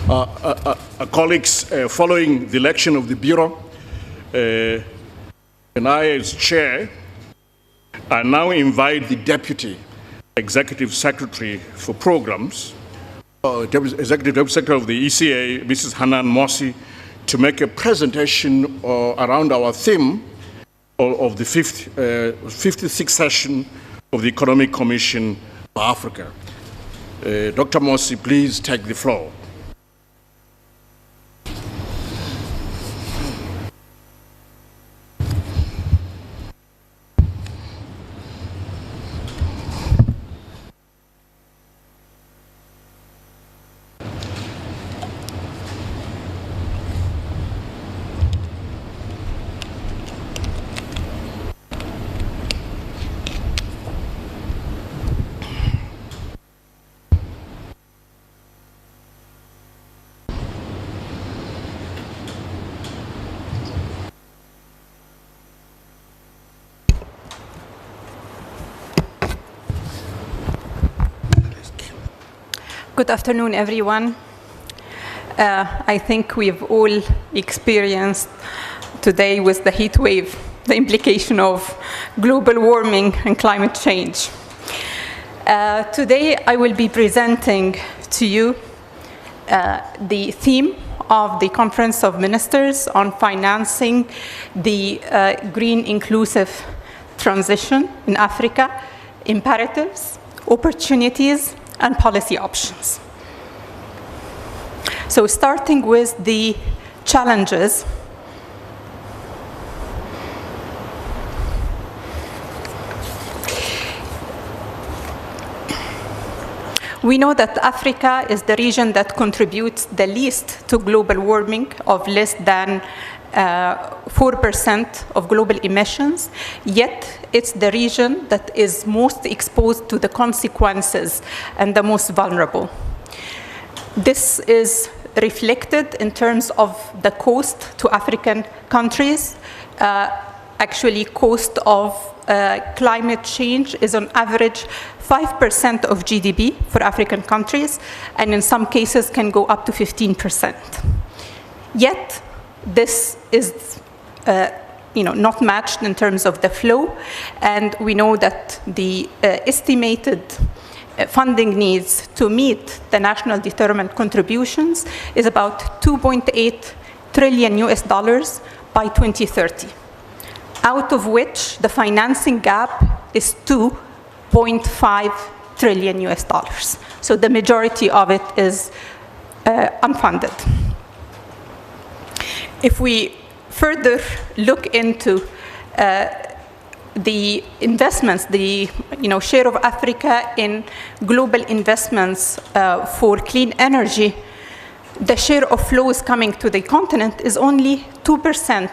Colleagues, following the election of the Bureau, and I, as chair, I now invite the Deputy Executive Secretary for Programs, Executive Secretary of the ECA, Mrs. Hanan Morsy, to make a presentation around our theme of the 56th session of the Economic Commission for Africa. Dr. Morsy, please take the floor. Good afternoon, everyone. I think we've all experienced today with the heat wave the implication of global warming and climate change. Today, I will be presenting to you the theme of the Conference of Ministers on financing the green inclusive transition in Africa, imperatives, opportunities, and policy options. So starting with the challenges, we know that Africa is the region that contributes the least to global warming, of less than 4% of global emissions, yet it's the region that is most exposed to the consequences and the most vulnerable. This is reflected in terms of the cost to African countries. Actually, cost of climate change is on average 5% of GDP for African countries, and in some cases can go up to 15%. Yet, this is not matched in terms of the flow, and we know that the estimated funding needs to meet the national determined contributions is about $2.8 trillion by 2030, out of which the financing gap is $2.5 trillion. So the majority of it is unfunded. If we further look into the investments, the share of Africa in global investments for clean energy, the share of flows coming to the continent is only 2%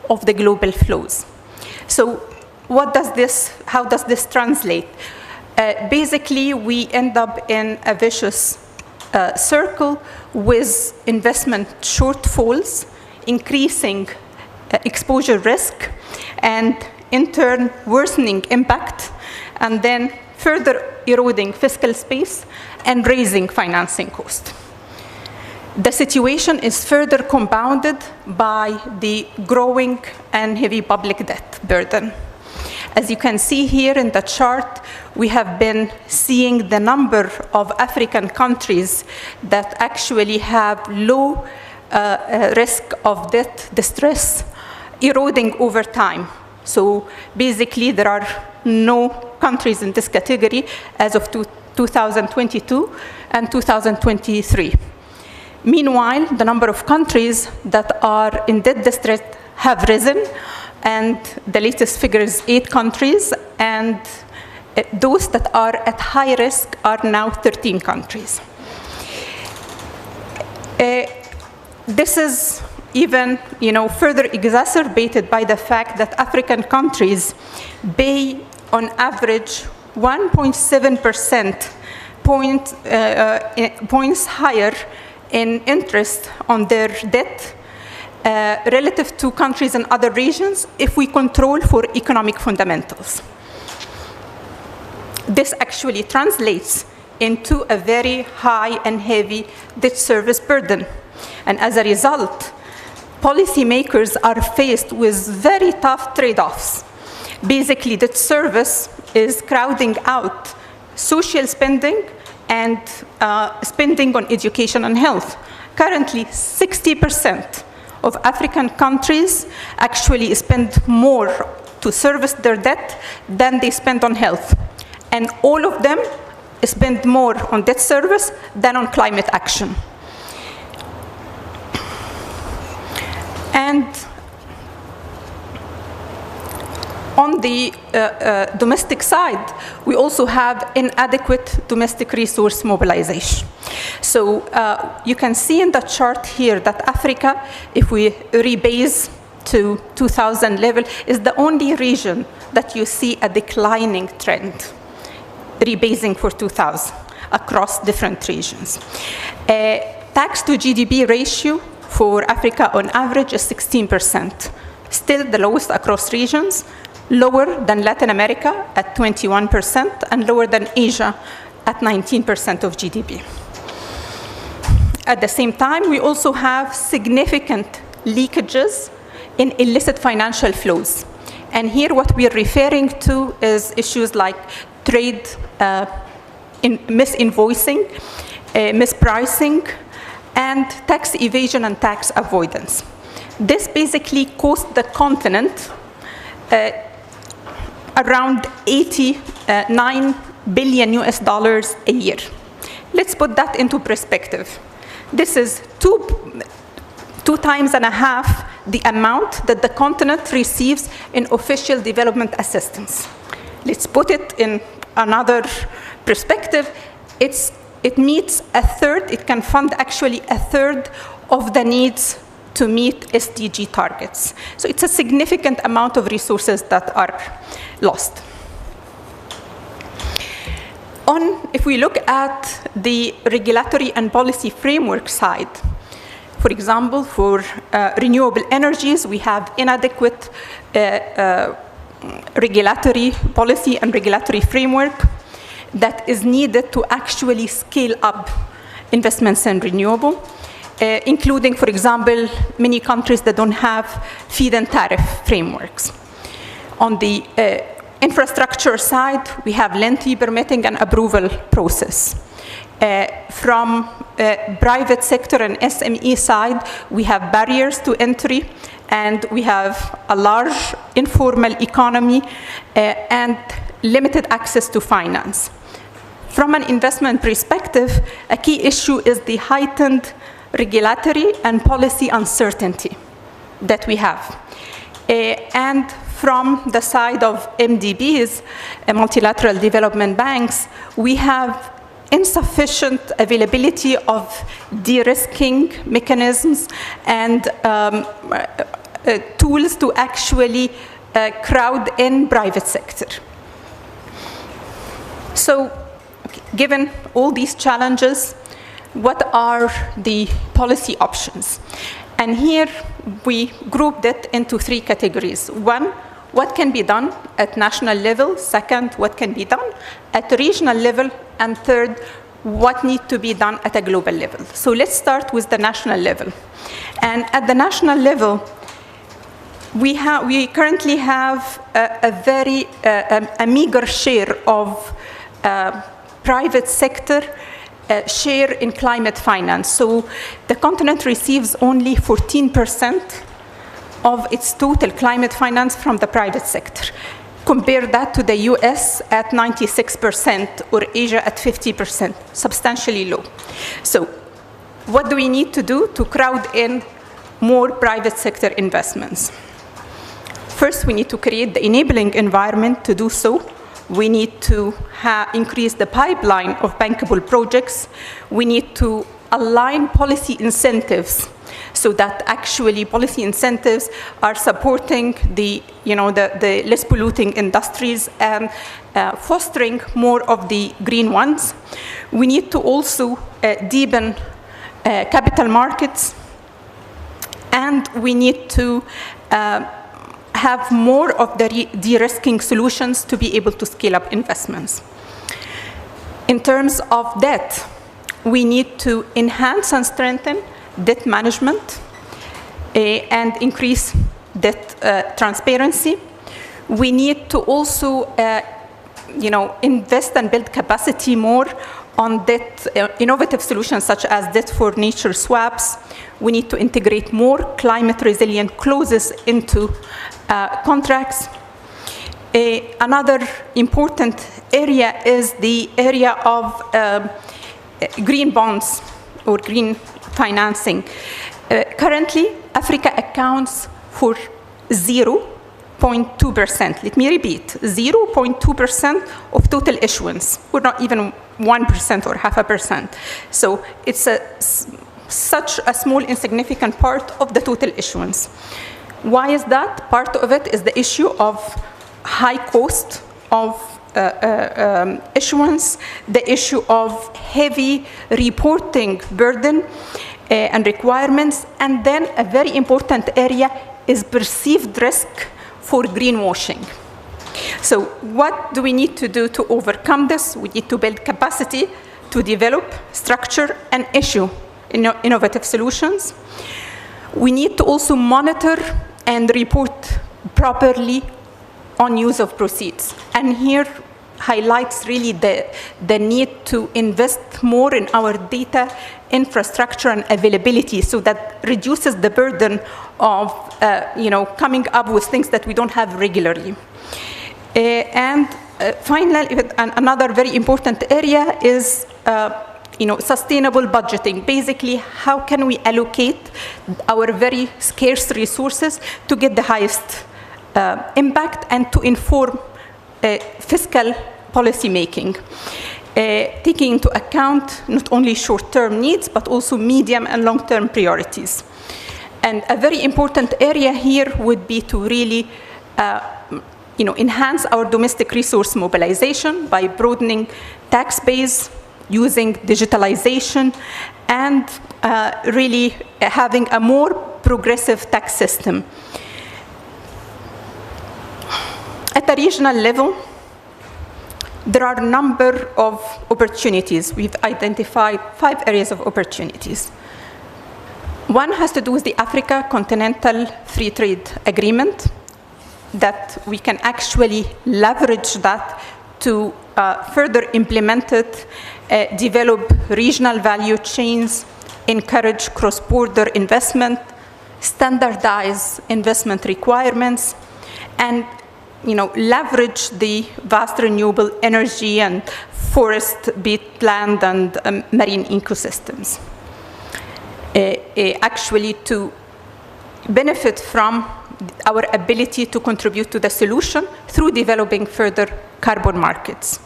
of the global flows. So how does this translate? Basically, we end up in a vicious circle with investment shortfalls, increasing exposure risk, and in turn worsening impact, and then further eroding fiscal space and raising financing cost. The situation is further compounded by the growing and heavy public debt burden. As you can see here in the chart, we have been seeing the number of African countries that actually have low risk of debt distress eroding over time. So basically, there are no countries in this category as of 2022 and 2023. Meanwhile, the number of countries that are in debt distress have risen, and the latest figure is 8 countries, and those that are at high risk are now 13 countries. This is even further exacerbated by the fact that African countries pay on average 1.7% points higher in interest on their debt relative to countries in other regions if we control for economic fundamentals. This actually translates into a very high and heavy debt service burden. And as a result, policymakers are faced with very tough trade-offs. Basically, debt service is crowding out social spending and spending on education and health. Currently, 60% of African countries actually spend more to service their debt than they spend on health. And all of them spend more on debt service than on climate action. And on the domestic side, we also have inadequate domestic resource mobilization. So you can see in the chart here that Africa, if we rebase to 2000 level, is the only region that you see a declining trend, rebasing for 2000 across different regions. Tax to GDP ratio for Africa on average is 16%, still the lowest across regions, lower than Latin America at 21%, and lower than Asia at 19% of GDP. At the same time, we also have significant leakages in illicit financial flows. And here what we're referring to is issues like trade misinvoicing, mispricing, and tax evasion and tax avoidance. This basically cost the continent around 89 billion US dollars a year. Let's put that into perspective. This is two times and a half the amount that the continent receives in official development assistance. Let's put it in another perspective. It meets a third, it can fund actually a third of the needs to meet SDG targets. So it's a significant amount of resources that are lost. If we look at the regulatory and policy framework side, for example, for renewable energies, we have inadequate regulatory policy and regulatory framework that is needed to actually scale up investments in renewable, including, for example, many countries that don't have feed-in tariff frameworks. On the infrastructure side, we have lengthy permitting and approval process. From private sector and SME side, we have barriers to entry, and we have a large informal economy and limited access to finance. From an investment perspective, a key issue is the heightened regulatory and policy uncertainty that we have. And from the side of MDBs, multilateral development banks, we have insufficient availability of de-risking mechanisms and tools to actually crowd in private sector. So, given all these challenges, what are the policy options? And here we grouped it into three categories. One, what can be done at national level? Second, what can be done at regional level? And third, what needs to be done at a global level? So let's start with the national level. And at the national level, we currently have a meager share of private sector share in climate finance. So the continent receives only 14% of its total climate finance from the private sector. Compare that to the US at 96% or Asia at 50%, substantially low. So what do we need to do to crowd in more private sector investments? First, we need to create the enabling environment to do so. We need to increase the pipeline of bankable projects. We need to align policy incentives so that actually policy incentives are supporting the less polluting industries and fostering more of the green ones. We need to also deepen capital markets, and we need to have more of the de-risking solutions to be able to scale up investments. In terms of debt, we need to enhance and strengthen debt management and increase debt transparency. We need to also invest and build capacity more on debt, innovative solutions such as debt for nature swaps. We need to integrate more climate resilient clauses into contracts. Another important area is the area of green bonds or green financing. Currently, Africa accounts for 0.2%. Let me repeat, 0.2% of total issuance, or not even 1% or 0.5%. So it's such a small, insignificant part of the total issuance. Why is that? Part of it is the issue of high cost of issuance, the issue of heavy reporting burden and requirements, and then a very important area is perceived risk for greenwashing. So what do we need to do to overcome this? We need to build capacity to develop, structure, and issue innovative solutions. We need to also monitor and report properly on use of proceeds. And here highlights really the need to invest more in our data infrastructure and availability, so that reduces the burden of coming up with things that we don't have regularly. And finally, another very important area is sustainable budgeting. Basically, how can we allocate our very scarce resources to get the highest impact and to inform fiscal policy making, taking into account not only short-term needs, but also medium and long-term priorities. And a very important area here would be to really enhance our domestic resource mobilization by broadening tax base, using digitalization, and really having a more progressive tax system. At a regional level, there are a number of opportunities. We've identified 5 areas of opportunities. One has to do with the Africa Continental Free Trade Agreement, that we can actually leverage that to further implement it, develop regional value chains, encourage cross-border investment, standardize investment requirements, and leverage the vast renewable energy and forest, peatland, and marine ecosystems. Actually, to benefit from our ability to contribute to the solution through developing further carbon markets.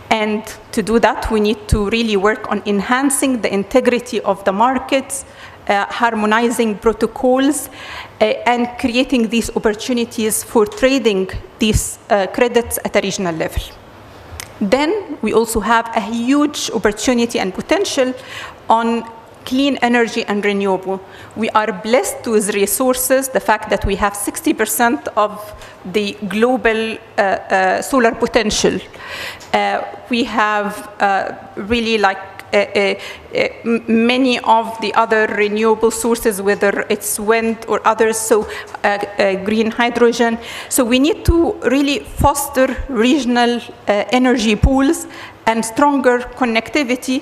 And to do that, we need to really work on enhancing the integrity of the markets, harmonizing protocols, and creating these opportunities for trading these credits at a regional level. Then we also have a huge opportunity and potential on clean energy and renewable. We are blessed with resources, the fact that we have 60% of the global solar potential. We have really many of the other renewable sources, whether it's wind or others, so green hydrogen. So we need to really foster regional energy pools and stronger connectivity.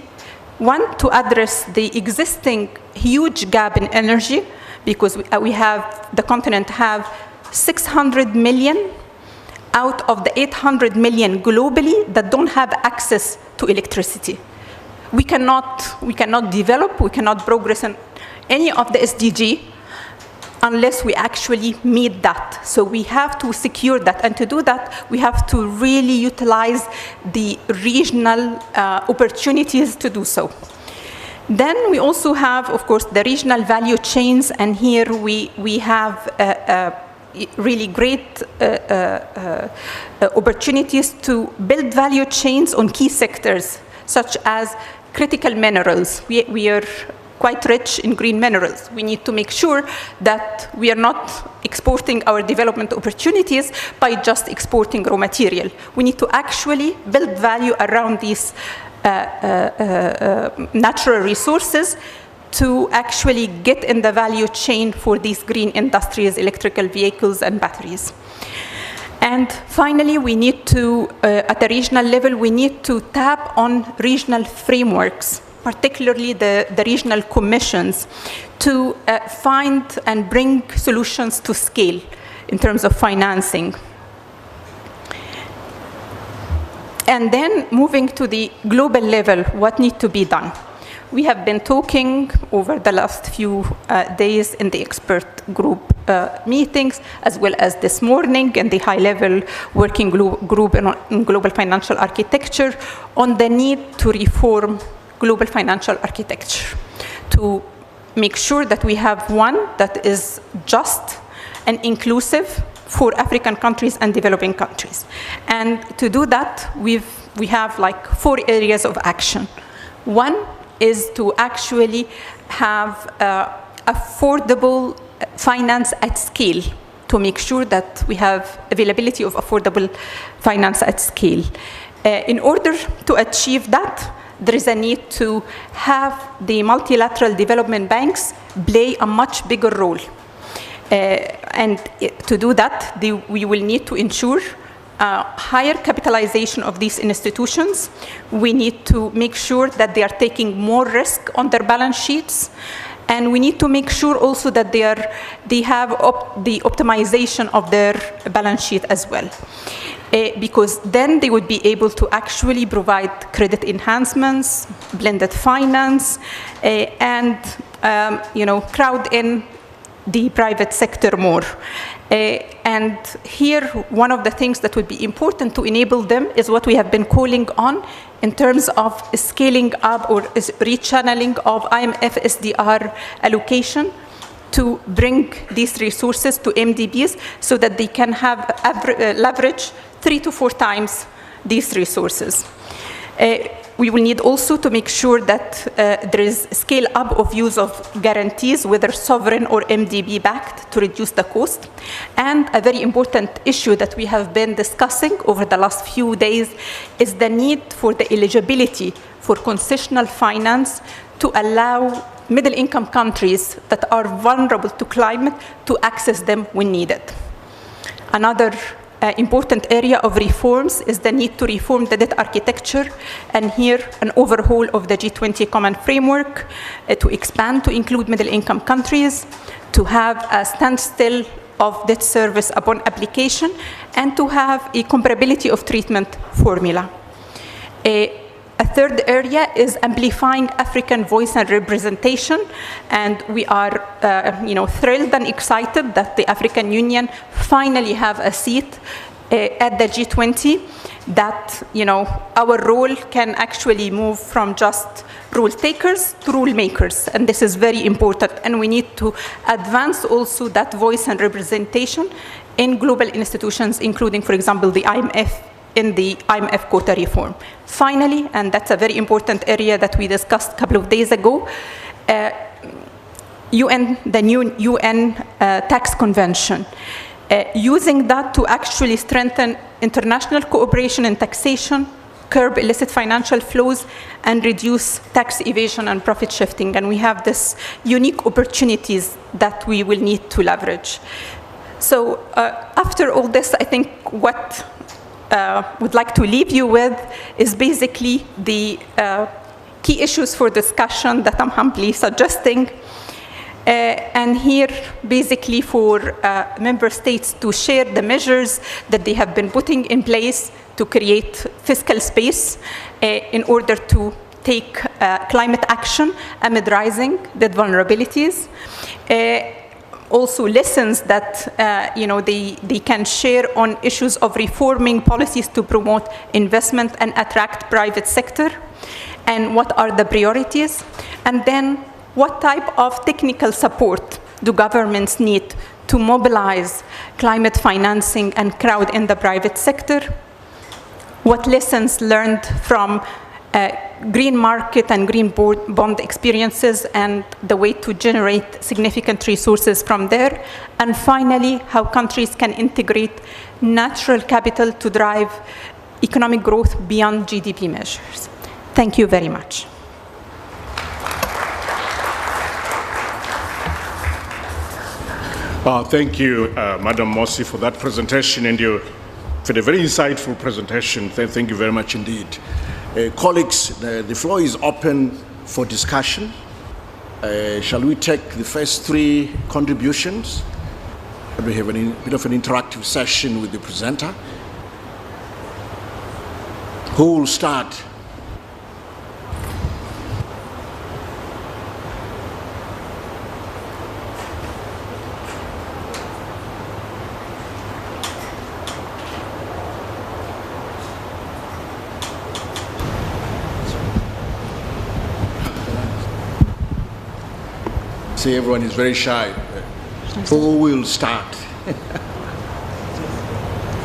One, to address the existing huge gap in energy, because the continent have 600 million out of the 800 million globally that don't have access to electricity. We cannot develop, we cannot progress in any of the SDG unless we actually meet that. So we have to secure that, and to do that, we have to really utilize the regional opportunities to do so. Then we also have, of course, the regional value chains, and here we have really great opportunities to build value chains on key sectors, such as critical minerals. We are quite rich in green minerals. We need to make sure that we are not exporting our development opportunities by just exporting raw material. We need to actually build value around these natural resources to actually get in the value chain for these green industries, electrical vehicles, and batteries. And finally, we need to, at the regional level, we need to tap on regional frameworks, particularly the regional commissions, to find and bring solutions to scale in terms of financing. And then moving to the global level, what needs to be done? We have been talking over the last few days in the expert group meetings, as well as this morning in the high-level working group in global financial architecture, on the need to reform global financial architecture, to make sure that we have one that is just and inclusive for African countries and developing countries. And to do that, we have like 4 areas of action. One is to actually have affordable finance at scale, to make sure that we have availability of affordable finance at scale. In order to achieve that, there is a need to have the multilateral development banks play a much bigger role. And to do that, we will need to ensure higher capitalization of these institutions. We need to make sure that they are taking more risk on their balance sheets. And we need to make sure also that they have the optimization of their balance sheet as well. Because then they would be able to actually provide credit enhancements, blended finance, and crowd in the private sector more. And here, one of the things that would be important to enable them is what we have been calling on in terms of scaling up or rechanneling of IMF SDR allocation to bring these resources to MDBs so that they can have leverage 3 to 4 times these resources. We will need also to make sure that there is scale up of use of guarantees, whether sovereign or MDB backed, to reduce the cost. And a very important issue that we have been discussing over the last few days is the need for the eligibility for concessional finance to allow middle income countries that are vulnerable to climate to access them when needed. Another important area of reforms is the need to reform the debt architecture, and here an overhaul of the G20 common framework to expand to include middle-income countries, to have a standstill of debt service upon application, and to have a comparability of treatment formula. A third area is amplifying African voice and representation, and we are thrilled and excited that the African Union finally have a seat at the G20, that our role can actually move from just rule takers to rule makers, and this is very important, and we need to advance also that voice and representation in global institutions, including, for example, the IMF, in the IMF quota reform. Finally, and that's a very important area that we discussed a couple of days ago, the new UN tax convention. Using that to actually strengthen international cooperation in taxation, curb illicit financial flows, and reduce tax evasion and profit shifting. And we have this unique opportunities that we will need to leverage. So after all this, I think what would like to leave you with is basically the key issues for discussion that I'm humbly suggesting. And here, basically, for member states to share the measures that they have been putting in place to create fiscal space in order to take climate action amid rising debt vulnerabilities. Also lessons that they can share on issues of reforming policies to promote investment and attract private sector, and what are the priorities, and then what type of technical support do governments need to mobilize climate financing and crowd in the private sector? What lessons learned from green market and green bond experiences and the way to generate significant resources from there? And finally, how countries can integrate natural capital to drive economic growth beyond GDP measures. Thank you very much. Thank you, Madam Morsy, for that presentation, and for the very insightful presentation. Thank you very much indeed. Colleagues, the floor is open for discussion. Shall we take the first three contributions? We have a bit of an interactive session with the presenter. Who will start? See, everyone is very shy. Who will start?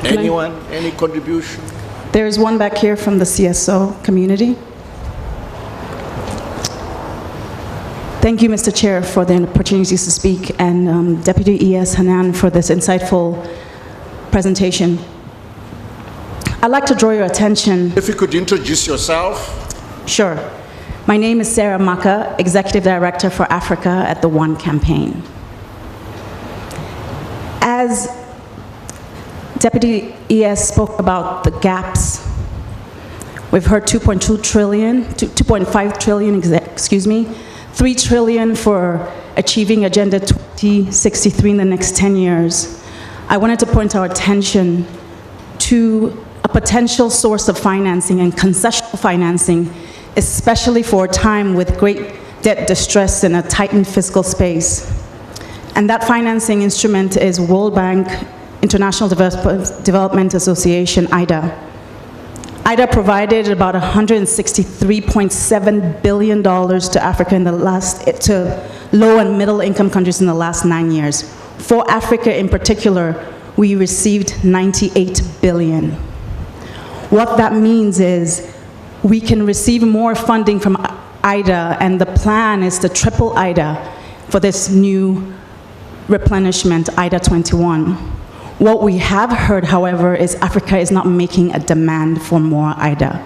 Anyone? Any contribution? There's one back here from the CSO community. Thank you, Mr. Chair, for the opportunity to speak, and Deputy ES Hanan for this insightful presentation. I'd like to draw your attention. If you could introduce yourself. Sure. My name is Sarah Maka, Executive Director for Africa at the One Campaign. As Deputy ES spoke about the gaps, we've heard 2.5 trillion, 3 trillion for achieving Agenda 2063 in the next 10 years. I wanted to point our attention to a potential source of financing and concessional financing, especially for a time with great debt distress in a tightened fiscal space. And that financing instrument is World Bank, International Development Association, IDA. IDA provided about $163.7 billion to Africa to low and middle income countries in the last 9 years. For Africa in particular, we received 98 billion. What that means is we can receive more funding from IDA, and the plan is to triple IDA for this new replenishment, IDA 21. What we have heard, however, is Africa is not making a demand for more IDA.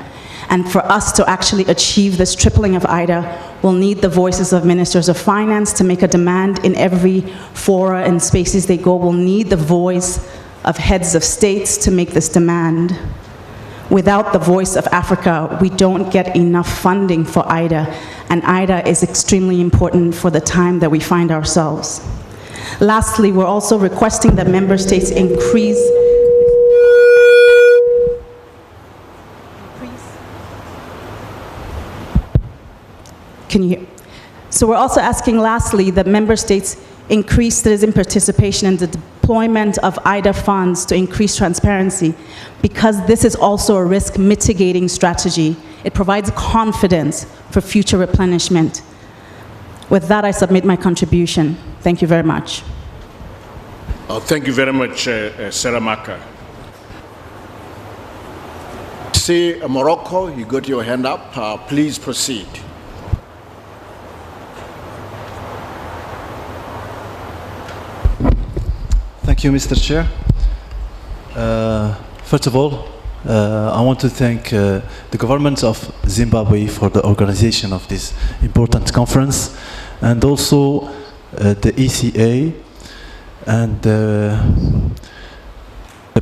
And for us to actually achieve this tripling of IDA, we'll need the voices of ministers of finance to make a demand in every fora and spaces they go. We'll need the voice of heads of states to make this demand. Without the voice of Africa, we don't get enough funding for IDA, and IDA is extremely important for the time that we find ourselves. Lastly, we're also requesting that member states increase. Can you hear? So we're also asking, lastly, that member states increase citizen participation in the deployment of IDA funds to increase transparency, because this is also a risk mitigating strategy. It provides confidence for future replenishment. With that, I submit my contribution. Thank you very much. Thank you very much, Sarah Maka. See, Morocco, you got your hand up. Please proceed. Thank you, Mr. Chair. First of all, I want to thank the government of Zimbabwe for the organization of this important conference, and also the ECA and the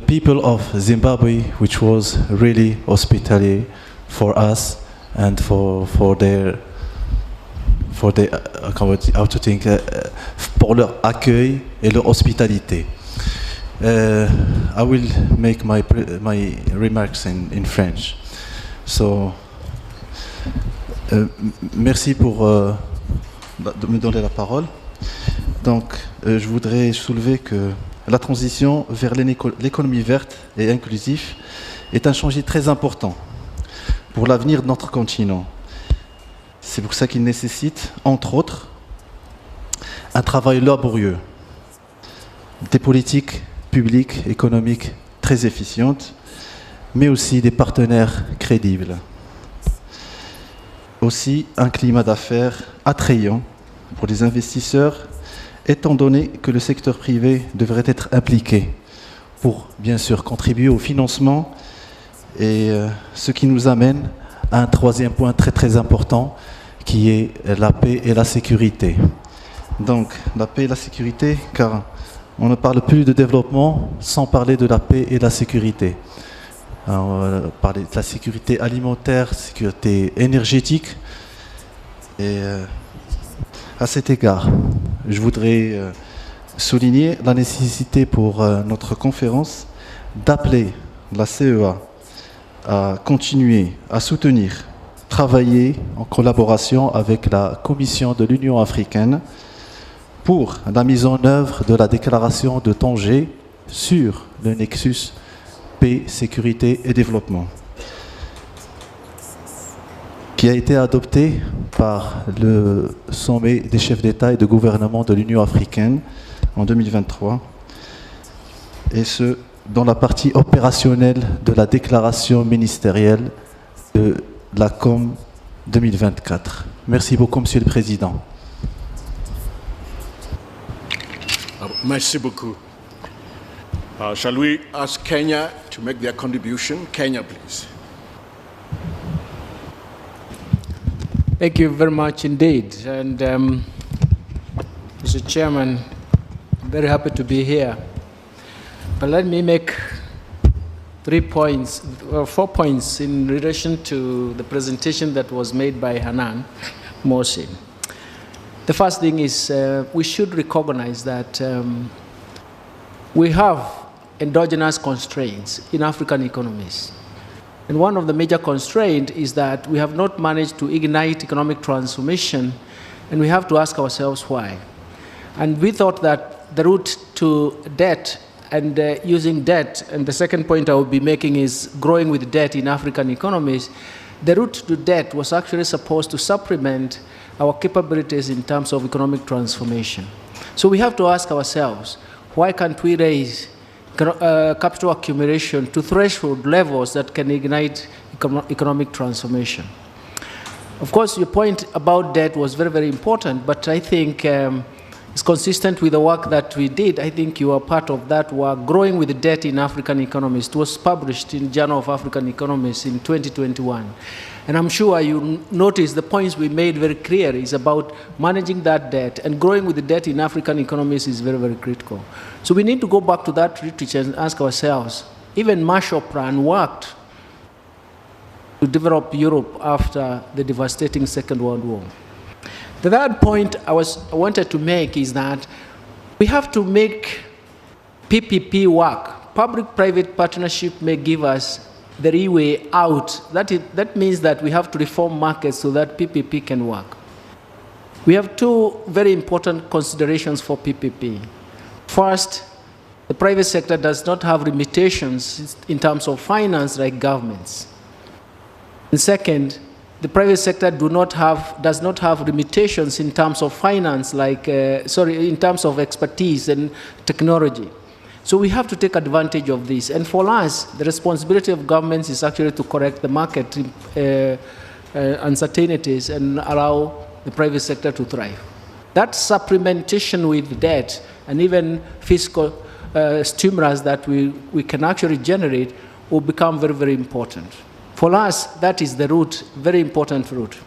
people of Zimbabwe, which was really hospitable for us and for leur accueil et leur hospitalité. I will make my remarks in French. So, merci pour de me donner la parole. Donc, je voudrais soulever que la transition vers l'économie verte et inclusive est un chantier très important pour l'avenir de notre continent. C'est pour ça qu'il nécessite, entre autres, un travail laborieux, des politiques publiques, économiques très efficientes, mais aussi des partenaires crédibles. Aussi, un climat d'affaires attrayant pour les investisseurs, étant donné que le secteur privé devrait être impliqué pour, bien sûr, contribuer au financement, et ce qui nous amène un troisième point très important qui est la paix et la sécurité. Donc la paix et la sécurité, car on ne parle plus de développement sans parler de la paix et la sécurité. On va parler de la sécurité alimentaire, sécurité énergétique. Et à cet égard, je voudrais souligner la nécessité pour notre conférence d'appeler la CEA à continuer à soutenir, travailler en collaboration avec la Commission de l'Union africaine pour la mise en œuvre de la déclaration de Tanger sur le nexus paix, sécurité et développement, qui a été adopté par le sommet des chefs d'État et de gouvernement de l'Union africaine en 2023, et ce, dans la partie opérationnelle de la déclaration ministérielle de la CoM2024. Merci beaucoup, Monsieur le Président. Merci beaucoup. Shall we ask Kenya to make their contribution? Kenya, please. Thank you very much indeed. And Mr. Chairman, I'm very happy to be here. But let me make 4 points in relation to the presentation that was made by Hanan, Morsy. The first thing is we should recognize that we have endogenous constraints in African economies. And one of the major constraints is that we have not managed to ignite economic transformation, and we have to ask ourselves why. And we thought that the route to debt and using debt, and the second point I will be making is growing with debt in African economies, the route to debt was actually supposed to supplement our capabilities in terms of economic transformation. So we have to ask ourselves, why can't we raise capital accumulation to threshold levels that can ignite economic transformation? Of course, your point about debt was very, very important, but I think it's consistent with the work that we did. I think you are part of that work, Growing with Debt in African Economies. It was published in Journal of African Economists in 2021. And I'm sure you noticed the points we made very clear is about managing that debt, and growing with the debt in African economies is very, very critical. So we need to go back to that literature and ask ourselves, even Marshall Plan worked to develop Europe after the devastating Second World War. The third point I wanted to make is that we have to make PPP work. Public-private partnership may give us the leeway out. That means that we have to reform markets so that PPP can work. We have two very important considerations for PPP. First, the private sector does not have limitations in terms of finance like governments. And second, the private sector does not have limitations in terms of finance, in terms of expertise and technology. So we have to take advantage of this. And for us, the responsibility of governments is actually to correct the market uncertainties and allow the private sector to thrive. That supplementation with debt and even fiscal stimulus that we can actually generate will become very, very important. For us, that is the route, very important route.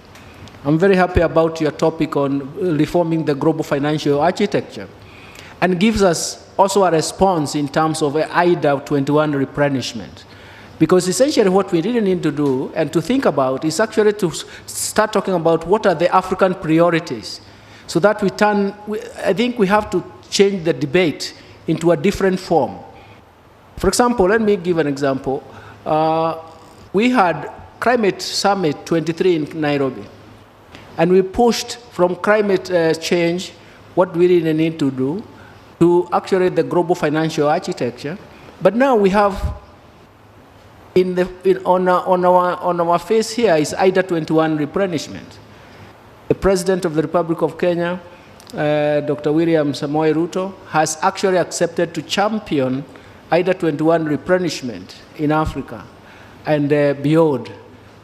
I'm very happy about your topic on reforming the global financial architecture, and gives us also a response in terms of IDA 21 replenishment. Because essentially what we really need to do and to think about is actually to start talking about what are the African priorities, so that I think we have to change the debate into a different form. For example, let me give an example. We had Climate Summit 23 in Nairobi, and we pushed from climate change, what we really need to do, to actually the global financial architecture. But now we have, on our face here is IDA 21 replenishment. The President of the Republic of Kenya, Dr. William Samoei Ruto, has actually accepted to champion IDA 21 replenishment in Africa and beyond.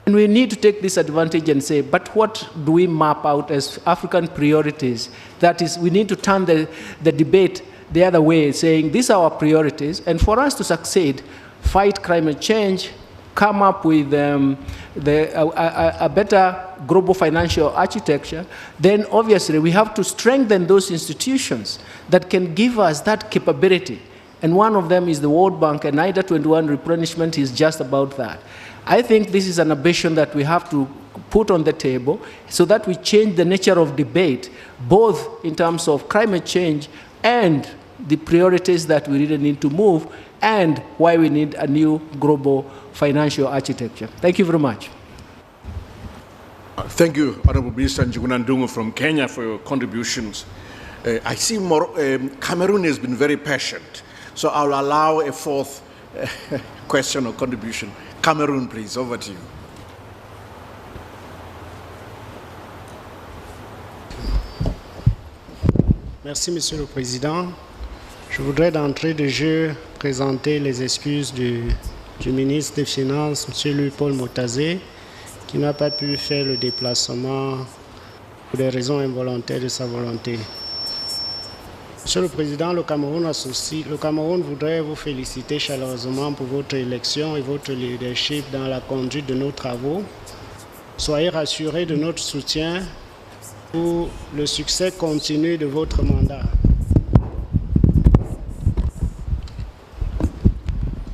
And we need to take this advantage and say, but what do we map out as African priorities? That is, we need to turn the debate the other way, saying these are our priorities, and for us to succeed, fight climate change, come up with a better global financial architecture, then obviously we have to strengthen those institutions that can give us that capability. And one of them is the World Bank, and IDA 21 replenishment is just about that. I think this is an ambition that we have to put on the table so that we change the nature of debate, both in terms of climate change and the priorities that we really need to move, and why we need a new global financial architecture. Thank you very much. Thank you, Honorable Minister Njuguna Ndung'u from Kenya, for your contributions. I see Cameroon has been very patient, so I'll allow a fourth question or contribution. Cameroon, please, over to you. Merci, Monsieur le Président. Je voudrais d'entrée de jeu présenter les excuses du ministre des Finances, M. Louis-Paul Motazé, qui n'a pas pu faire le déplacement pour des raisons involontaires de sa volonté. Monsieur le Président, le Cameroun voudrait vous féliciter chaleureusement pour votre élection et votre leadership dans la conduite de nos travaux. Soyez rassurés de notre soutien pour le succès continu de votre mandat.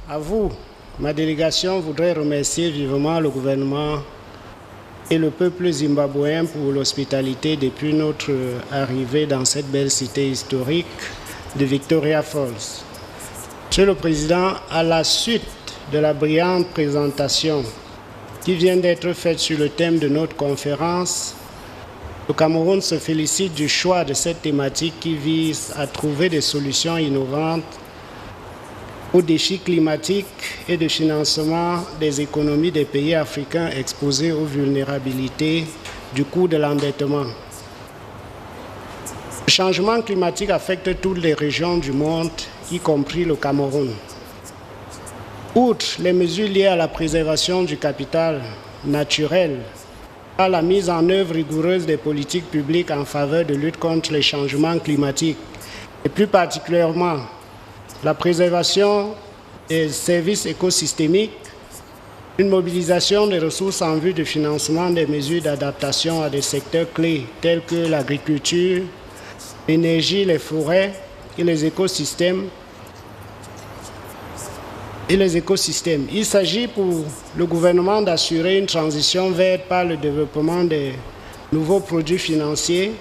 À vous, ma délégation voudrait remercier vivement le gouvernement et le peuple zimbabwéen pour l'hospitalité depuis notre arrivée dans cette belle cité historique de Victoria Falls. Monsieur le Président, à la suite de la brillante présentation qui vient d'être faite sur le thème de notre conférence, le Cameroun se félicite du choix de cette thématique qui vise à trouver des solutions innovantes aux défis climatiques et de financement des économies des pays africains exposés aux vulnérabilités du coût de l'endettement. Le changement climatique affecte toutes les régions du monde, y compris le Cameroun. Outre les mesures liées à la préservation du capital naturel, à la mise en œuvre rigoureuse des politiques publiques en faveur de lutte contre les changements climatiques, et plus particulièrement la préservation des services écosystémiques, une mobilisation des ressources en vue du financement des mesures d'adaptation à des secteurs clés tels que l'agriculture, l'énergie, les forêts et les écosystèmes. Il s'agit pour le gouvernement d'assurer une transition verte par le développement des nouveaux produits financiers,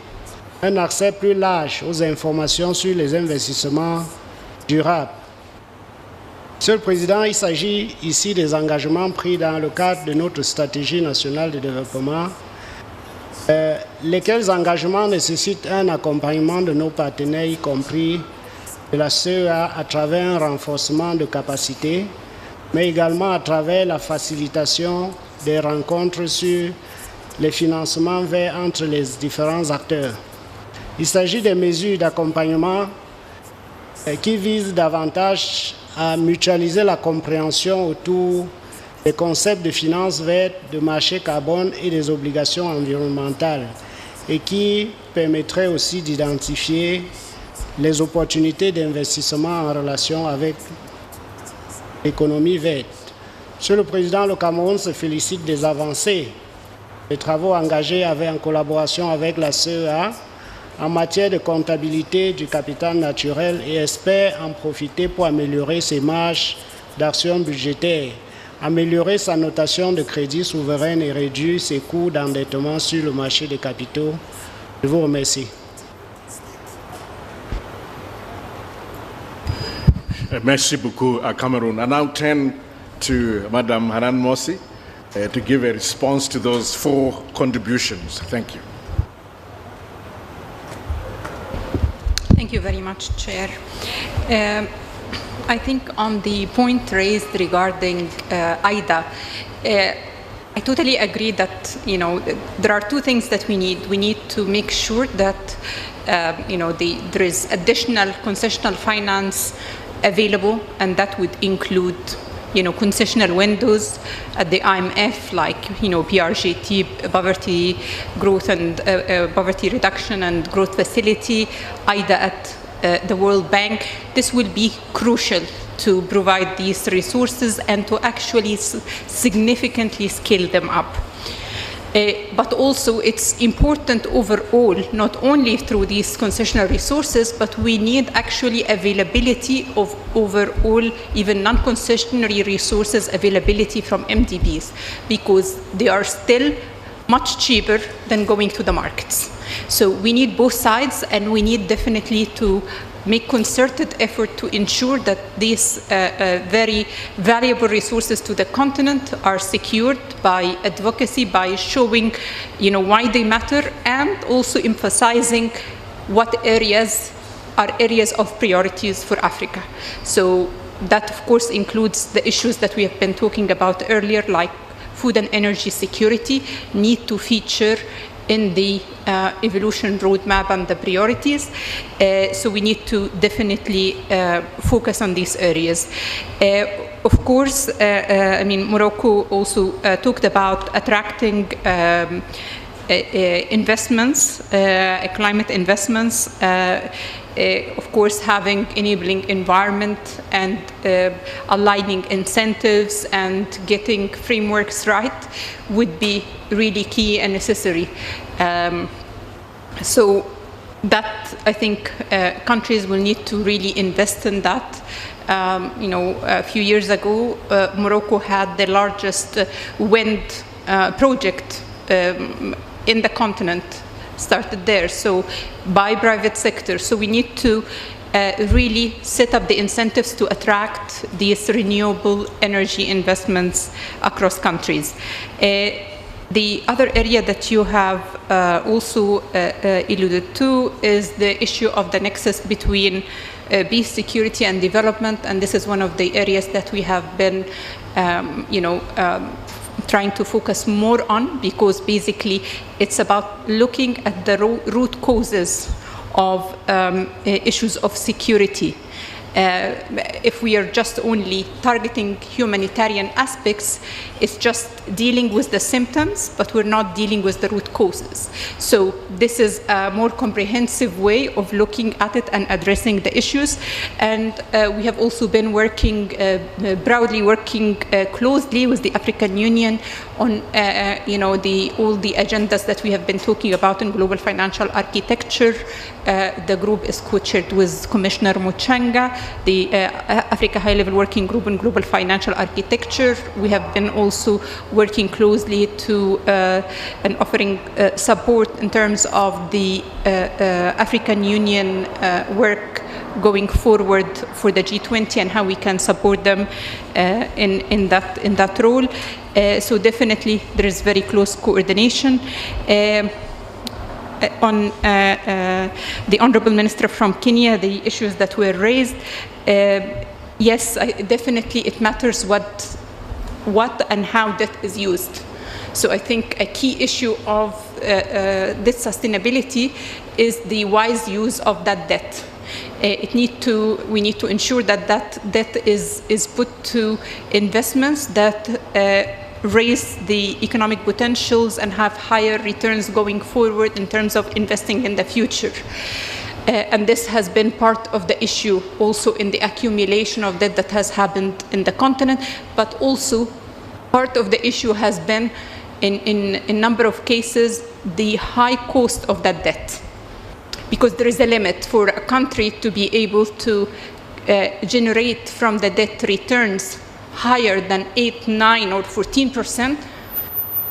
un accès plus large aux informations sur les investissements durables. Monsieur le Président, il s'agit ici des engagements pris dans le cadre de notre stratégie nationale de développement, lesquels engagements nécessitent un accompagnement de nos partenaires, y compris de la CEA, à travers un renforcement de capacités, mais également à travers la facilitation des rencontres sur les financements verts entre les différents acteurs. Il s'agit des mesures d'accompagnement qui visent davantage à mutualiser la compréhension autour des concepts de finances vertes, de marché carbone et des obligations environnementales, et qui permettraient aussi d'identifier les opportunités d'investissement en relation avec l'économie verte. Monsieur le Président, le Cameroun se félicite des avancées, des travaux engagés en collaboration avec la CEA en matière de comptabilité du capital naturel et espère en profiter pour améliorer ses marges d'action budgétaire, améliorer sa notation de crédit souverain et réduire ses coûts d'endettement sur le marché des capitaux. Je vous remercie. Merci beaucoup, Cameroon. I now turn to Madam Hanan Morsy to give a response to those 4 contributions. Thank you. Thank you very much, Chair. I think on the point raised regarding IDA, I totally agree that there are 2 things that we need. We need to make sure that there is additional concessional finance available, and that would include concessional windows at the IMF, like PRGT, poverty growth and poverty reduction and growth facility, IDA at the World Bank. This will be crucial to provide these resources and to actually significantly scale them up. But also it's important overall, not only through these concessional resources, but we need actually availability of overall, even non-concessionary resources availability from MDBs, because they are still much cheaper than going to the markets. So we need both sides, and we need definitely to make concerted effort to ensure that these very valuable resources to the continent are secured by advocacy, by showing, why they matter, and also emphasizing what areas are areas of priorities for Africa. So that, of course, includes the issues that we have been talking about earlier, like food and energy security need to feature in the evolution roadmap and the priorities. So we need to definitely focus on these areas. Of course, Morocco also talked about attracting investments, climate investments, of course, having enabling environment and aligning incentives and getting frameworks right would be really key and necessary. So that, I think, countries will need to really invest in that. A few years ago, Morocco had the largest wind project in the continent, started there, so by private sector. So we need to really set up the incentives to attract these renewable energy investments across countries. The other area that you have also alluded to is the issue of the nexus between peace, security, and development, and this is one of the areas that we have been, trying to focus more on, because basically it's about looking at the root causes of issues of security. If we are just only targeting humanitarian aspects, it's just dealing with the symptoms, but we're not dealing with the root causes. So this is a more comprehensive way of looking at it and addressing the issues. And we have also been working, proudly working closely with the African Union on all the agendas that we have been talking about in global financial architecture. The group is co-chaired with Commissioner Muchanga, the Africa High-Level Working Group on Global Financial Architecture. We have been also working closely to and offering support in terms of the African Union work going forward for the G20 and how we can support them in that role. So definitely there is very close coordination. On the Honorable Minister from Kenya, the issues that were raised, yes, definitely it matters what and how debt is used. So I think a key issue of this sustainability is the wise use of that debt. We need to ensure that that debt is put to investments that raise the economic potentials and have higher returns going forward in terms of investing in the future. And this has been part of the issue also in the accumulation of debt that has happened in the continent, but also part of the issue has been, in a number of cases, the high cost of that debt. Because there is a limit for a country to be able to generate from the debt returns higher than 8, 9, or 14%,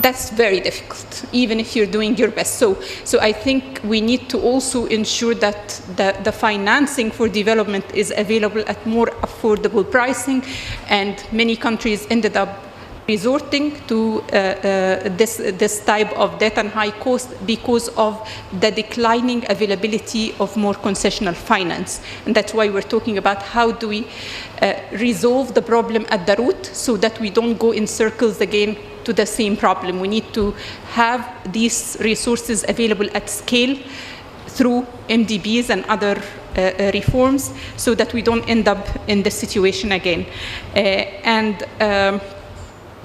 that's very difficult, even if you're doing your best. So I think we need to also ensure that the financing for development is available at more affordable pricing, and many countries ended up resorting to this type of debt and high cost because of the declining availability of more concessional finance. And that's why we're talking about how do we resolve the problem at the root so that we don't go in circles again to the same problem. We need to have these resources available at scale through MDBs and other reforms so that we don't end up in this situation again.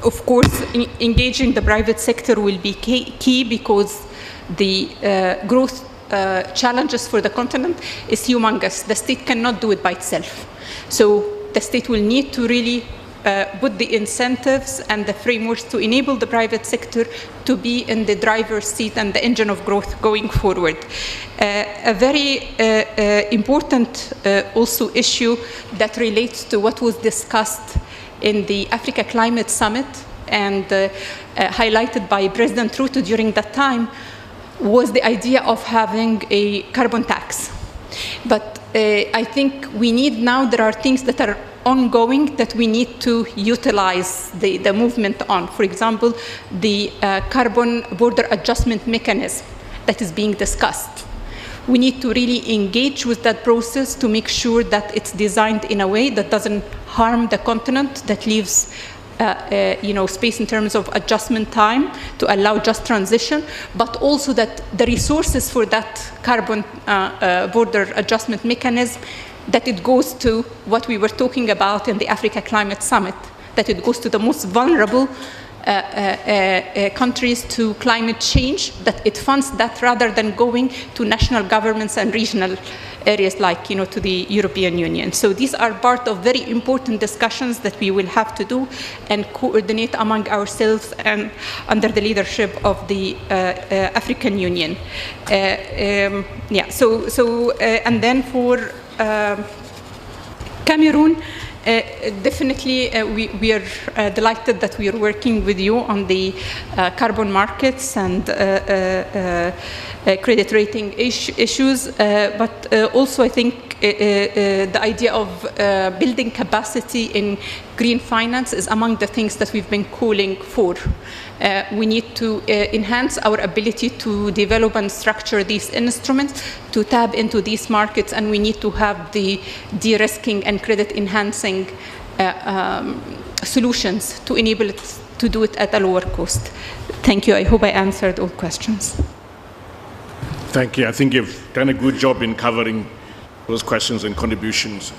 Of course, engaging the private sector will be key because the growth challenges for the continent is humongous. The state cannot do it by itself. So the state will need to really put the incentives and the frameworks to enable the private sector to be in the driver's seat and the engine of growth going forward. A very important also issue that relates to what was discussed in the Africa Climate Summit and highlighted by President Ruto during that time was the idea of having a carbon tax. But I think we need now, there are things that are ongoing that we need to utilize the movement on. For example, the carbon border adjustment mechanism that is being discussed. We need to really engage with that process to make sure that it's designed in a way that doesn't harm the continent, that leaves space in terms of adjustment time to allow just transition, but also that the resources for that carbon border adjustment mechanism, that it goes to what we were talking about in the Africa Climate Summit, that it goes to the most vulnerable countries to climate change, that it funds that rather than going to national governments and regional areas like, to the European Union. So these are part of very important discussions that we will have to do and coordinate among ourselves and under the leadership of the African Union. And then for Cameroon, definitely, we are delighted that we are working with you on the carbon markets and credit rating issues, but also I think the idea of building capacity in green finance is among the things that we've been calling for. We need to enhance our ability to develop and structure these instruments, to tap into these markets, and we need to have the de-risking and credit enhancing solutions to enable it to do it at a lower cost. Thank you. I hope I answered all questions. Thank you. I think you've done a good job in covering those questions and contributions.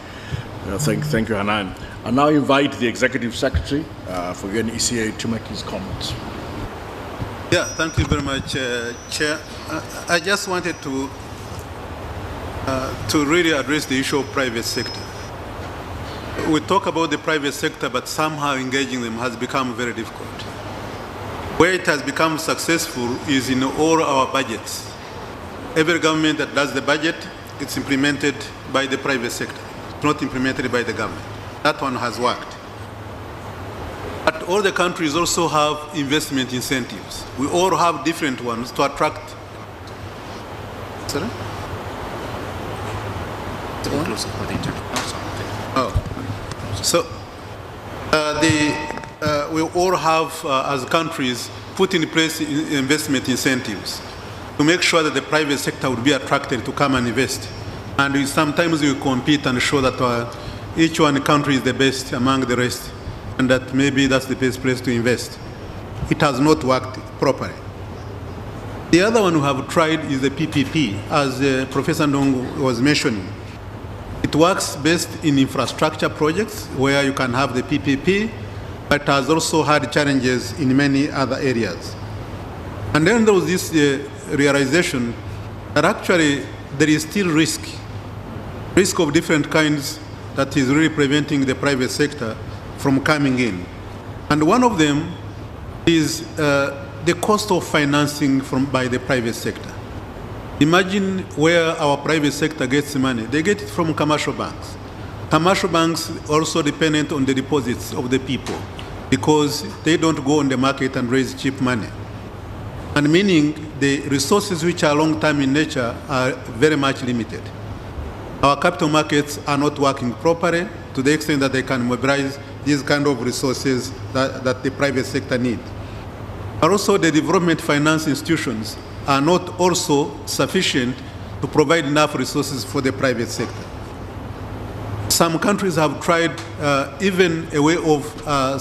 Thank you, Hanan. I now invite the Executive Secretary for ECA to make his comments. Yeah, thank you very much, Chair. I just wanted to really address the issue of private sector. We talk about the private sector, but somehow engaging them has become very difficult. Where it has become successful is in all our budgets. Every government that does the budget, it's implemented by the private sector. It's not implemented by the government. That one has worked. But all the countries also have investment incentives. We all have different ones to attract. Sorry? So we all have, as countries, put in place investment incentives to make sure that the private sector would be attracted to come and invest. And sometimes we compete and show that each one country is the best among the rest, and that maybe that's the best place to invest. It has not worked properly. The other one we have tried is the PPP, as Professor Ndongo was mentioning. It works best in infrastructure projects where you can have the PPP, but has also had challenges in many other areas. And then there was this realization that actually there is still risk of different kinds that is really preventing the private sector from coming in. And one of them is the cost of financing by the private sector. Imagine where our private sector gets money. They get it from commercial banks. Commercial banks also dependent on the deposits of the people because they don't go on the market and raise cheap money. And meaning the resources which are long-term in nature are very much limited. Our capital markets are not working properly to the extent that they can mobilize these kind of resources that the private sector needs. But also the development finance institutions are not also sufficient to provide enough resources for the private sector. Some countries have tried even a way of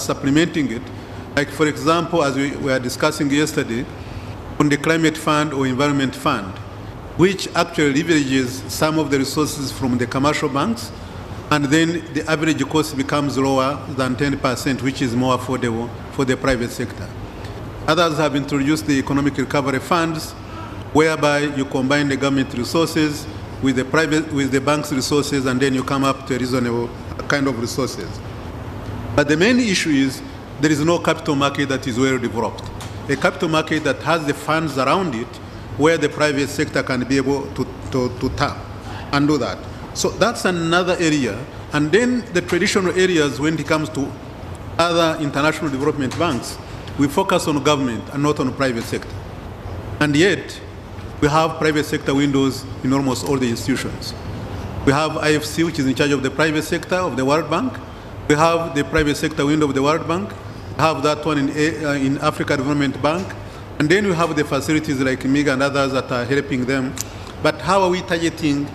supplementing it, like for example, as we were discussing yesterday, on the climate fund or environment fund, which actually leverages some of the resources from the commercial banks, and then the average cost becomes lower than 10%, which is more affordable for the private sector. Others have introduced the economic recovery funds, whereby you combine the government resources with the bank's resources, and then you come up to a reasonable kind of resources. But the main issue is there is no capital market that is well developed. A capital market that has the funds around it where the private sector can be able to tap and do that. So that's another area. And then the traditional areas when it comes to other international development banks, we focus on government and not on private sector. And yet, we have private sector windows in almost all the institutions. We have IFC, which is in charge of the private sector of the World Bank. We have the private sector window of the World Bank. We have that one in Africa Development Bank. And then we have the facilities like MIGA and others that are helping them. But how are we targeting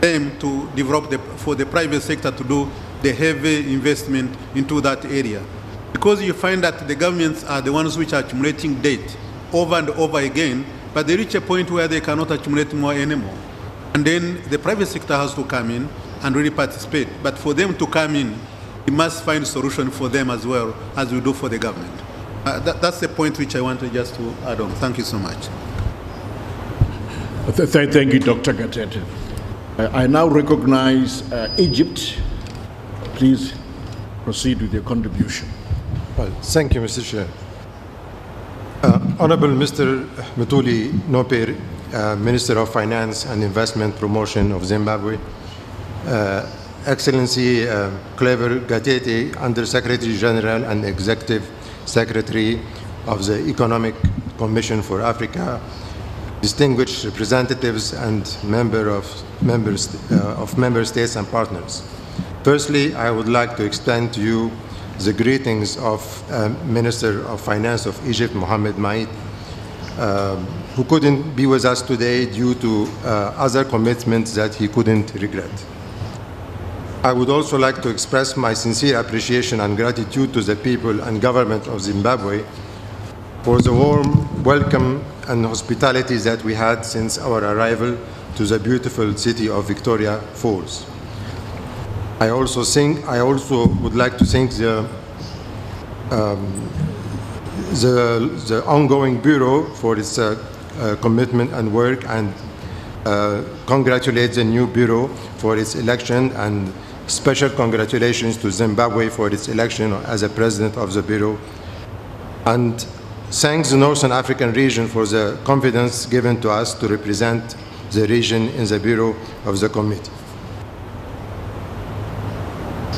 them to develop for the private sector to do the heavy investment into that area? Because you find that the governments are the ones which are accumulating debt over and over again, but they reach a point where they cannot accumulate more anymore. And then the private sector has to come in and really participate. But for them to come in, we must find a solution for them as well as we do for the government. That's the point which I wanted just to add on. Thank you so much. Thank you, Dr. Gatete. I now recognize Egypt. Please proceed with your contribution. Well, thank you, Mr. Chair. Honorable Mr. Mutuli Nopir, Minister of Finance and Investment Promotion of Zimbabwe, Excellency Clever Gatete, Under-Secretary General and Executive Secretary of the Economic Commission for Africa, distinguished representatives and member states and partners. Firstly, I would like to extend to you the greetings of Minister of Finance of Egypt, Mohamed Maïd, who couldn't be with us today due to other commitments that he couldn't regret. I would also like to express my sincere appreciation and gratitude to the people and government of Zimbabwe for the warm welcome and hospitality that we had since our arrival to the beautiful city of Victoria Falls. I also would like to thank the ongoing Bureau for its commitment and work, and congratulate the new Bureau for its election, and special congratulations to Zimbabwe for its election as a president of the Bureau. And thanks the Northern African region for the confidence given to us to represent the region in the Bureau of the Committee.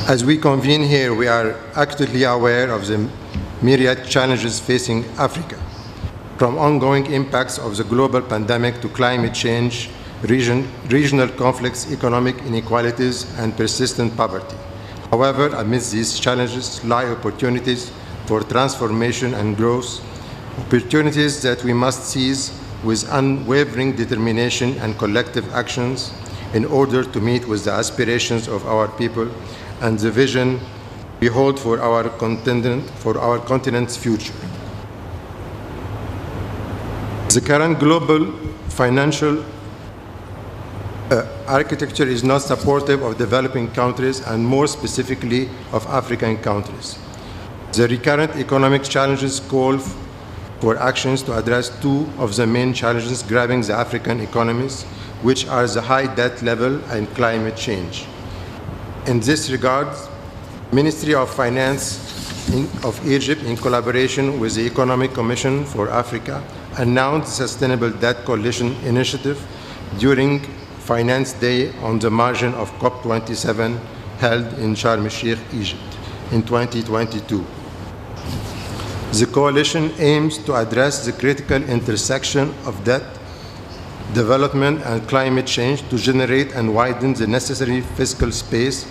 As we convene here, we are acutely aware of the myriad challenges facing Africa, from ongoing impacts of the global pandemic to climate change, regional conflicts, economic inequalities, and persistent poverty. However, amidst these challenges lie opportunities for transformation and growth, opportunities that we must seize with unwavering determination and collective actions in order to meet with the aspirations of our people and the vision we hold for our continent's future. The current global financial architecture is not supportive of developing countries, and more specifically of African countries. The recurrent economic challenges call for actions to address two of the main challenges grabbing the African economies, which are the high debt level and climate change. In this regard, Ministry of Finance of Egypt, in collaboration with the Economic Commission for Africa, announced the Sustainable Debt Coalition Initiative during Finance Day on the margin of CoP27 held in Sharm el-Sheikh, Egypt in 2022. The coalition aims to address the critical intersection of debt, development, and climate change to generate and widen the necessary fiscal space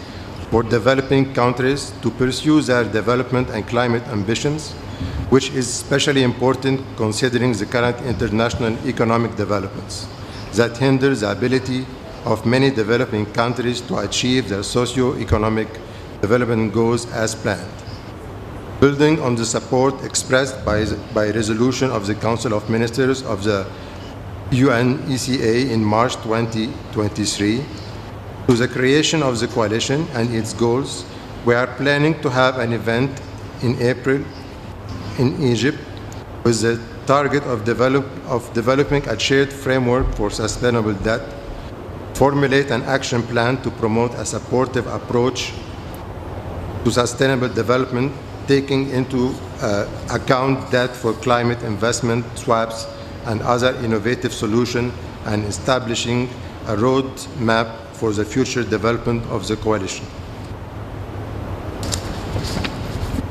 for developing countries to pursue their development and climate ambitions, which is especially important considering the current international economic developments that hinder the ability of many developing countries to achieve their socio-economic development goals as planned. Building on the support expressed by resolution of the Council of Ministers of the UN ECA in March 2023, to the creation of the coalition and its goals, we are planning to have an event in April in Egypt with the target of developing a shared framework for sustainable debt, formulate an action plan to promote a supportive approach to sustainable development, taking into account debt for climate investment, swaps, and other innovative solutions, and establishing a roadmap for the future development of the coalition.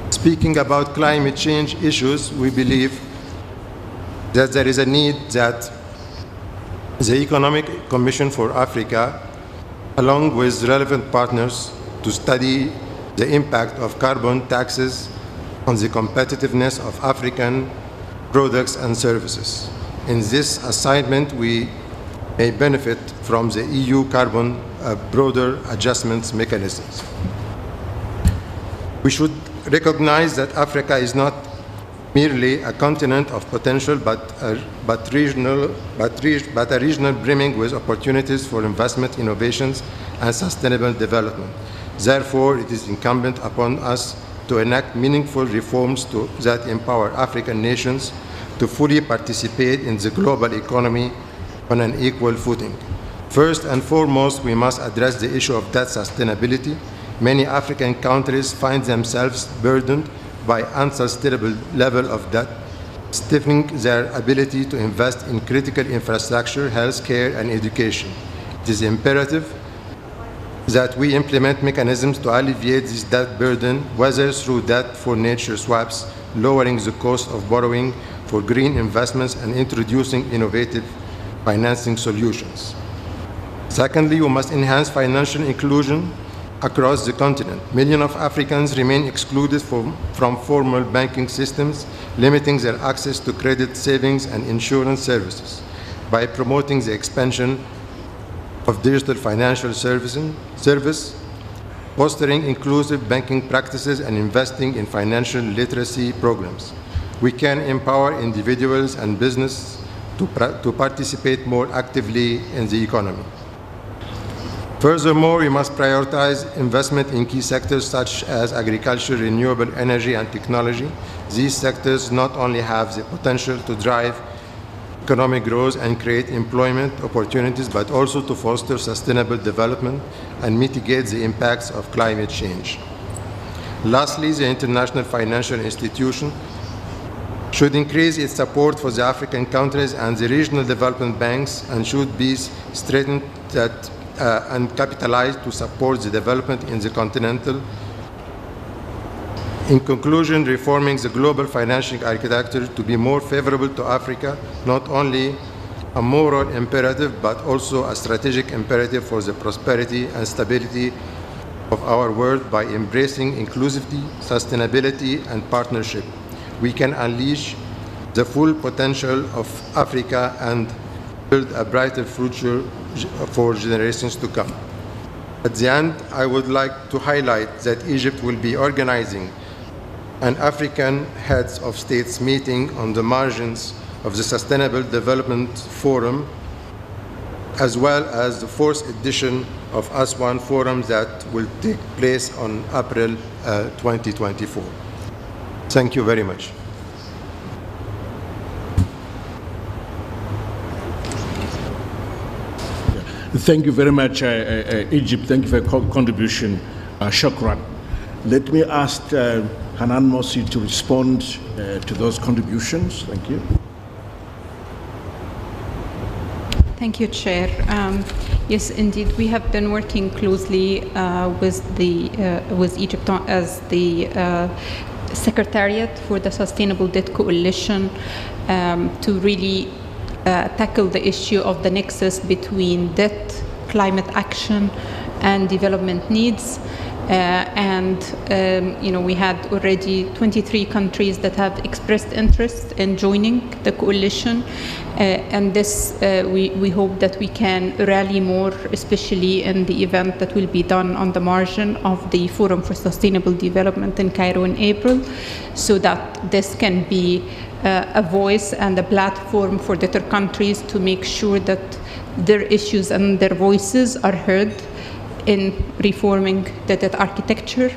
Speaking about climate change issues, we believe that there is a need that the Economic Commission for Africa, along with relevant partners, to study the impact of carbon taxes on the competitiveness of African products and services. In this assignment, we may benefit from the EU carbon border adjustment mechanisms. We should recognize that Africa is not merely a continent of potential, but a regional brimming with opportunities for investment, innovations, and sustainable development. Therefore, it is incumbent upon us to enact meaningful reforms that empower African nations to fully participate in the global economy on an equal footing. First and foremost, we must address the issue of debt sustainability. Many African countries find themselves burdened by unsustainable level of debt, stifling their ability to invest in critical infrastructure, healthcare, and education. It is imperative that we implement mechanisms to alleviate this debt burden, whether through debt for nature swaps, lowering the cost of borrowing for green investments, and introducing innovative financing solutions. Secondly, we must enhance financial inclusion across the continent. Millions of Africans remain excluded from formal banking systems, limiting their access to credit, savings, and insurance services. By promoting the expansion of digital financial service, fostering inclusive banking practices, and investing in financial literacy programs, we can empower individuals and business to participate more actively in the economy. Furthermore, we must prioritize investment in key sectors such as agriculture, renewable energy, and technology. These sectors not only have the potential to drive economic growth and create employment opportunities, but also to foster sustainable development and mitigate the impacts of climate change. Lastly, the international financial institution should increase its support for the African countries and the regional development banks, and should be strengthened and capitalized to support the development in the continental. In conclusion, reforming the global financial architecture to be more favorable to Africa, not only a moral imperative, but also a strategic imperative for the prosperity and stability of our world. By embracing inclusivity, sustainability, and partnership, we can unleash the full potential of Africa and build a brighter future for generations to come. At the end, I would like to highlight that Egypt will be organizing an African Heads of States meeting on the margins of the Sustainable Development Forum, as well as the 4th edition of ASWAN Forum that will take place on April 2024. Thank you very much. Thank you very much, Egypt. Thank you for your contribution, Shukran. Let me ask Hanan Morsy to respond to those contributions. Thank you. Thank you, Chair. Yes, indeed, we have been working closely with Egypt as the Secretariat for the Sustainable Debt Coalition to really tackle the issue of the nexus between debt, climate action, and development needs. We had already 23 countries that have expressed interest in joining the coalition, and this we hope that we can rally more, especially in the event that will be done on the margin of the Forum for Sustainable Development in Cairo in April, so that this can be a voice and a platform for the other countries to make sure that their issues and their voices are heard in reforming the debt architecture,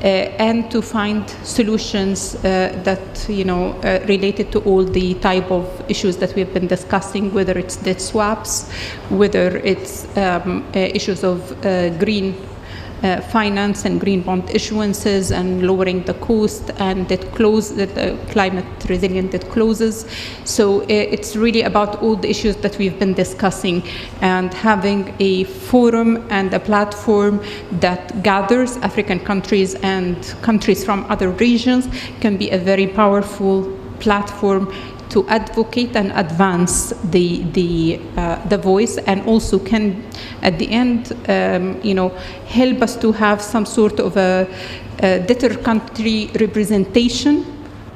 and to find solutions that related to all the type of issues that we've been discussing, whether it's debt swaps, whether it's issues of green finance and green bond issuances and lowering the cost and climate resilient debt clauses. So it's really about all the issues that we've been discussing, and having a forum and a platform that gathers African countries and countries from other regions can be a very powerful platform to advocate and advance the voice, and also can, at the end, help us to have some sort of a debtor country representation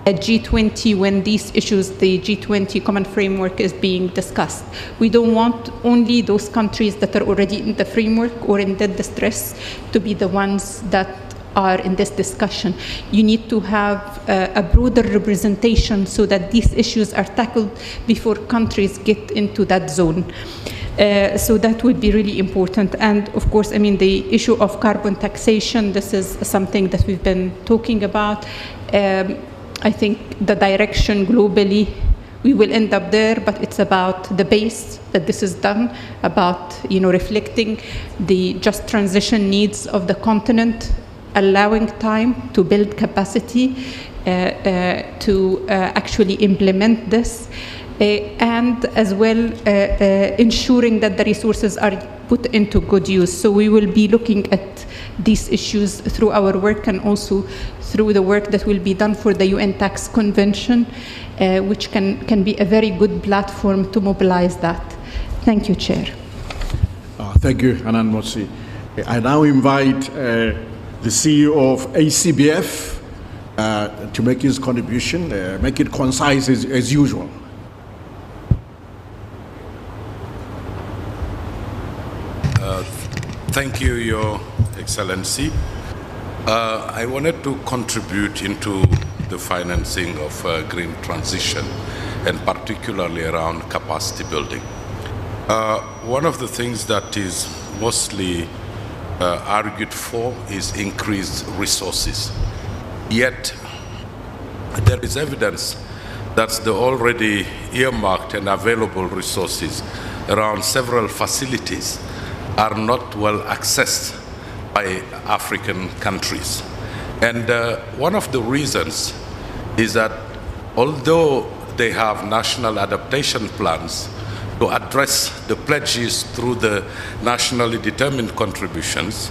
at G20 when these issues, the G20 common framework, is being discussed. We don't want only those countries that are already in the framework or in debt distress to be the ones that are in this discussion. You need to have a broader representation so that these issues are tackled before countries get into that zone. So that would be really important. And of course, I mean, the issue of carbon taxation, this is something that we've been talking about. I think the direction globally, we will end up there, but it's about the base that this is done, about reflecting the just transition needs of the continent, allowing time to build capacity to actually implement this, and as well ensuring that the resources are put into good use. So we will be looking at these issues through our work, and also through the work that will be done for the UN Tax Convention, which can be a very good platform to mobilize that. Thank you, Chair. Thank you, Hanan Morsy. I now invite the CEO of ACBF to make his contribution, make it concise as usual. Thank you, Your Excellency. I wanted to contribute into the financing of green transition, and particularly around capacity building. One of the things that is mostly argued for is increased resources. Yet, there is evidence that the already earmarked and available resources around several facilities are not well accessed by African countries. And one of the reasons is that although they have national adaptation plans to address the pledges through the nationally determined contributions,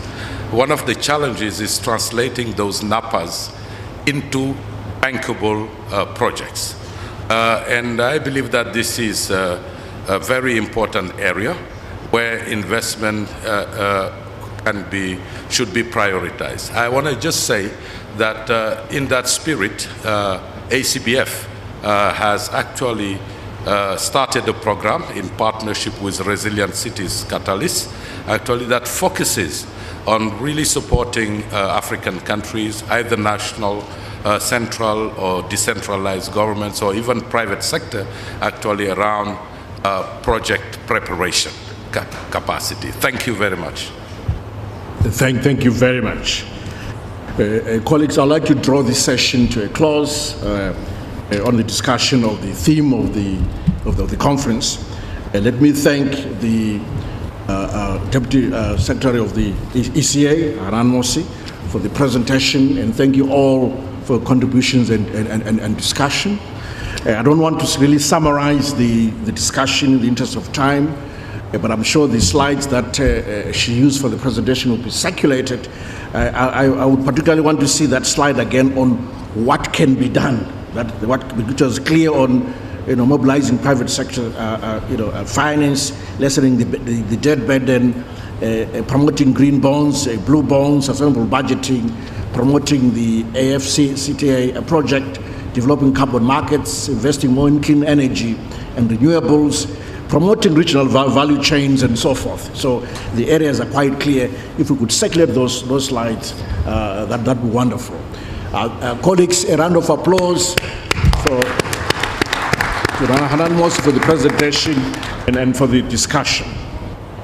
one of the challenges is translating those NAPAs into bankable projects. And I believe that this is a very important area where investment should be prioritized. I want to just say that in that spirit, ACBF has actually started a program in partnership with Resilient Cities Catalyst, actually, that focuses on really supporting African countries, either national, central or decentralized governments, or even private sector, actually around project preparation capacity. Thank you very much. Thank you very much. Colleagues, I'd like to draw this session to a close on the discussion of the theme of the conference. Let me thank the Deputy Secretary of the ECA, Hanan Morsy, for the presentation, and thank you all for contributions and discussion. I don't want to really summarize the discussion in the interest of time, but I'm sure the slides that she used for the presentation will be circulated. I would particularly want to see that slide again on what can be done, which was clear on mobilizing private sector finance, lessening the debt burden, promoting green bonds, blue bonds, sustainable budgeting, promoting the AFC-CTA project, developing carbon markets, investing more in clean energy and renewables, promoting regional value chains, and so forth. So the areas are quite clear. If we could circulate those slides, that'd be wonderful. Colleagues, a round of applause for Hanan Morsy for the presentation and for the discussion.